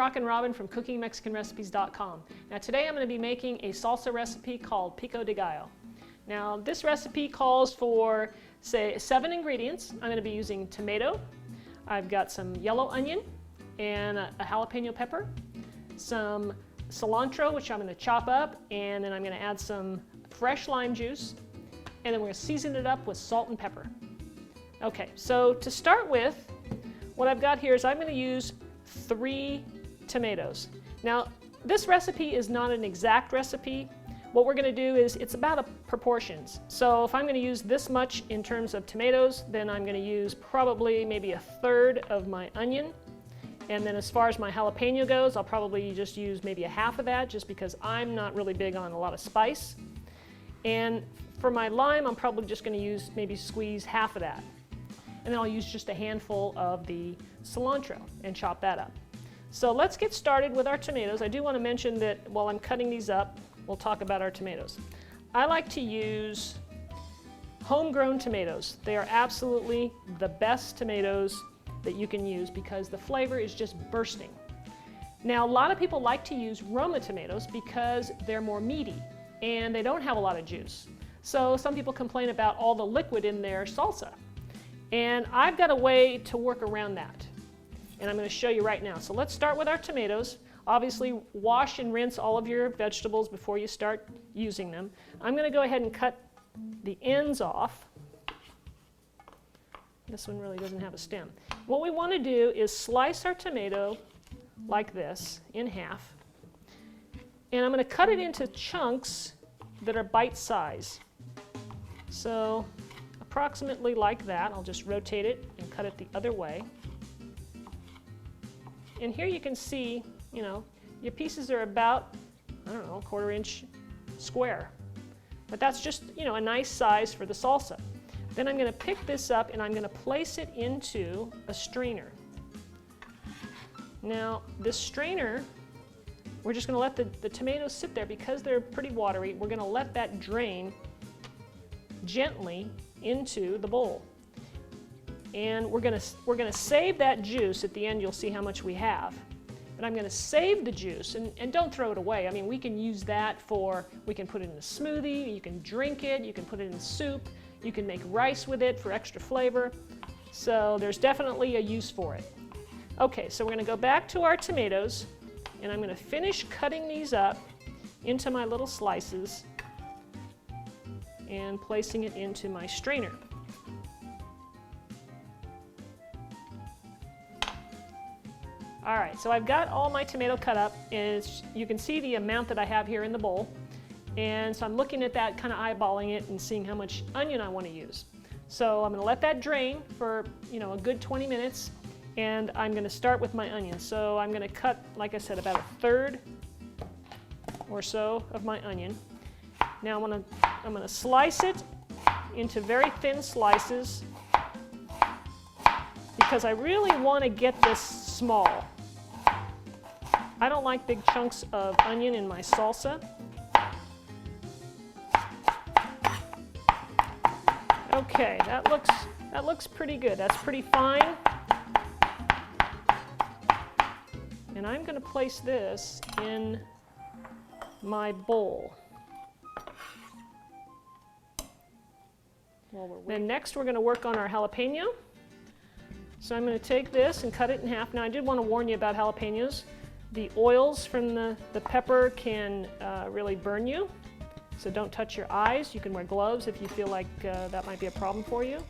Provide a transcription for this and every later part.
Rockin' Robin from CookingMexicanRecipes.com. Now today I'm going to be making a salsa recipe called Pico De Gallo. Now this recipe calls for, say, 7 ingredients. I'm going to be using tomato, I've got some yellow onion and a jalapeno pepper, some cilantro, which I'm going to chop up, and then I'm going to add some fresh lime juice, and then we're going to season it up with salt and pepper. Okay, so to start with, what I've got here is I'm going to use 3 tomatoes. Now, this recipe is not an exact recipe. What we're going to do is, it's about proportions. So if I'm going to use this much in terms of tomatoes, then I'm going to use probably maybe 1/3 of my onion. And then as far as my jalapeno goes, I'll probably just use maybe 1/2 of that, just because I'm not really big on a lot of spice. And for my lime, I'm probably just going to use, maybe squeeze 1/2 of that. And then I'll use just a handful of the cilantro and chop that up. So let's get started with our tomatoes. I do want to mention that while I'm cutting these up, we'll talk about our tomatoes. I like to use homegrown tomatoes. They are absolutely the best tomatoes that you can use because the flavor is just bursting. Now, a lot of people like to use Roma tomatoes because they're more meaty and they don't have a lot of juice. So some people complain about all the liquid in their salsa. And I've got a way to work around that. And I'm going to show you right now. So let's start with our tomatoes. Obviously, wash and rinse all of your vegetables before you start using them. I'm going to go ahead and cut the ends off. This one really doesn't have a stem. What we want to do is slice our tomato like this in half. And I'm going to cut it into chunks that are bite size. So approximately like that. I'll just rotate it and cut it the other way. And here you can see, you know, your pieces are about, I don't know, 1/4 inch square. But that's just, you know, a nice size for the salsa. Then I'm going to pick this up and I'm going to place it into a strainer. Now, this strainer, we're just going to let the tomatoes sit there because they're pretty watery. We're going to let that drain gently into the bowl. And we're going to save that juice. At the end you'll see how much we have. But I'm going to save the juice and don't throw it away. I mean, we can use that for, we can put it in a smoothie, you can drink it, you can put it in soup, you can make rice with it for extra flavor. So there's definitely a use for it. Okay, so we're going to go back to our tomatoes and I'm going to finish cutting these up into my little slices and placing it into my strainer. All right, so I've got all my tomato cut up, and you can see the amount that I have here in the bowl. And so I'm looking at that, kind of eyeballing it and seeing how much onion I want to use. So I'm going to let that drain for, you know, a good 20 minutes, and I'm going to start with my onion. So I'm going to cut, like I said, about 1/3 or so of my onion. Now I'm going to slice it into very thin slices because I really want to get this small. I don't like big chunks of onion in my salsa. Okay, that looks pretty good. That's pretty fine. And I'm going to place this in my bowl. Then next we're going to work on our jalapeno. So I'm going to take this and cut it in half. Now I did want to warn you about jalapenos. The oils from the pepper can really burn you. So don't touch your eyes. You can wear gloves if you feel like that might be a problem for you.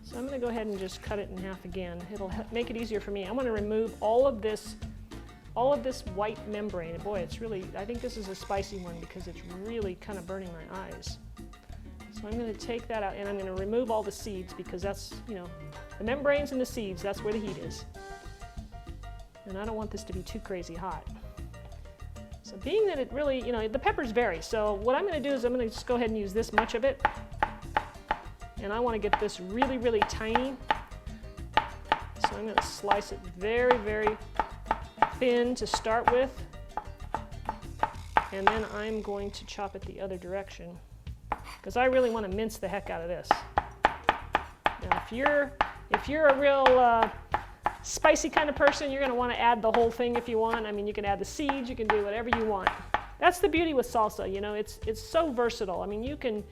So I'm going to go ahead and just cut it in half again. It'll make it easier for me. I'm going to remove all of this white membrane. Boy, it's really, I think this is a spicy one because it's really kind of burning my eyes. So I'm going to take that out and I'm going to remove all the seeds because that's, you know, the membranes and the seeds, that's where the heat is. And I don't want this to be too crazy hot. So being that it really, you know, the peppers vary. So what I'm going to do is I'm going to just go ahead and use this much of it. And I want to get this really, really tiny. So I'm going to slice it very, very thin to start with. And then I'm going to chop it the other direction because I really want to mince the heck out of this. Now if you're a real spicy kind of person, you're going to want to add the whole thing if you want. I mean, you can add the seeds, you can do whatever you want. That's the beauty with salsa, you know, it's so versatile. I mean, you can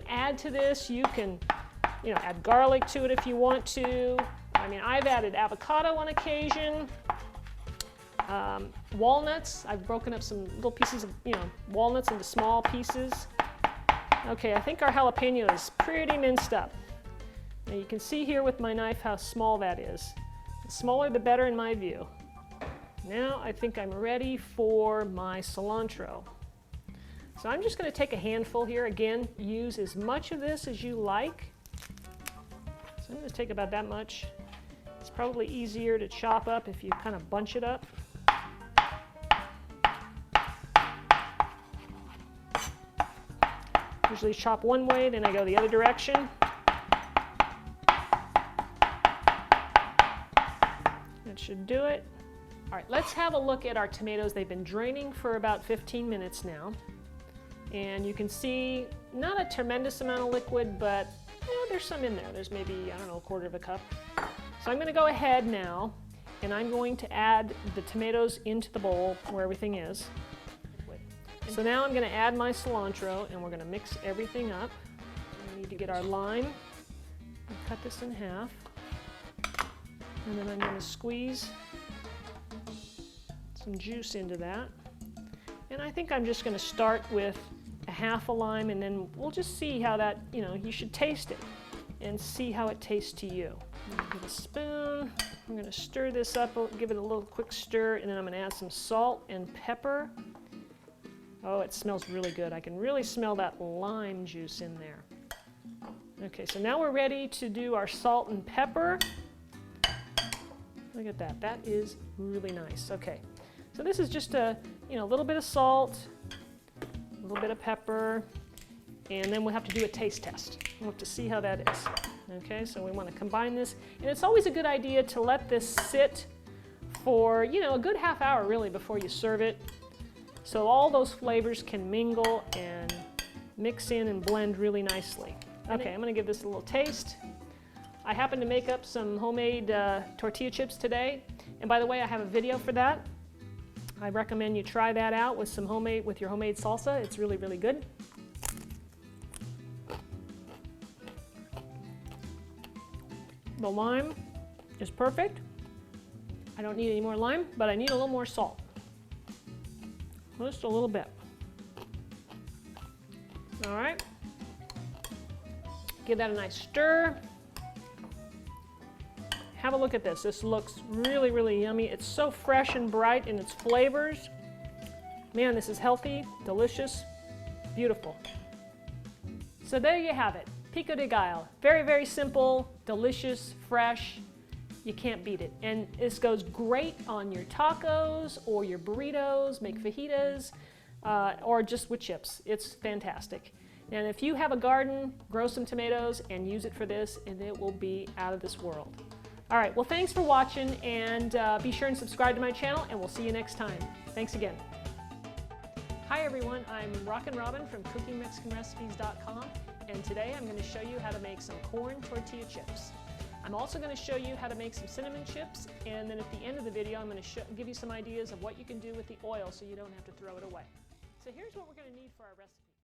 add to this, you can, you know, add garlic to it if you want to. I mean, I've added avocado on occasion. Walnuts, I've broken up some little pieces of, you know, walnuts into small pieces. Okay, I think our jalapeno is pretty minced up. Now you can see here with my knife how small that is. The smaller the better in my view. Now I think I'm ready for my cilantro. So I'm just going to take a handful here. Again, use as much of this as you like. So I'm going to take about that much. It's probably easier to chop up if you kind of bunch it up. Usually chop one way, then I go the other direction. That should do it. All right, let's have a look at our tomatoes. They've been draining for about 15 minutes now. And you can see not a tremendous amount of liquid, but there's some in there. There's maybe, I don't know, a quarter of a cup. So I'm going to go ahead now, and I'm going to add the tomatoes into the bowl where everything is. So now I'm going to add my cilantro, and we're going to mix everything up. We need to get our lime and cut this in half. And then I'm going to squeeze some juice into that. And I think I'm just going to start with a half a lime, and then we'll just see how that, you know, you should taste it and see how it tastes to you. I'm going to get a spoon. I'm going to stir this up, give it a little quick stir, and then I'm going to add some salt and pepper. Oh, it smells really good. I can really smell that lime juice in there. Okay, so now we're ready to do our salt and pepper. Look at that. That is really nice. Okay, so this is just a, you know, a little bit of salt, a little bit of pepper, and then we'll have to do a taste test. We'll have to see how that is. Okay, so we want to combine this, and it's always a good idea to let this sit for, you know, a good half hour really before you serve it, so all those flavors can mingle and mix in and blend really nicely. Okay, I'm going to give this a little taste. I happen to make up some homemade tortilla chips today, and by the way, I have a video for that. I recommend you try that out with your homemade salsa. It's really, really good. The lime is perfect. I don't need any more lime, but I need a little more salt. Just a little bit. All right. Give that a nice stir. Have a look at this. This looks really, really yummy. It's so fresh and bright in its flavors. Man, this is healthy, delicious, beautiful. So there you have it. Pico de Gallo. Very, very simple, delicious, fresh. You can't beat it. And this goes great on your tacos or your burritos, make fajitas, or just with chips. It's fantastic. And if you have a garden, grow some tomatoes and use it for this, and it will be out of this world. All right, well, thanks for watching, and be sure and subscribe to my channel, and we'll see you next time. Thanks again. Hi everyone, I'm Rockin' Robin from cookingmexicanrecipes.com, and today I'm going to show you how to make some corn tortilla chips. I'm also going to show you how to make some cinnamon chips, and then at the end of the video I'm going to give you some ideas of what you can do with the oil so you don't have to throw it away. So here's what we're going to need for our recipe.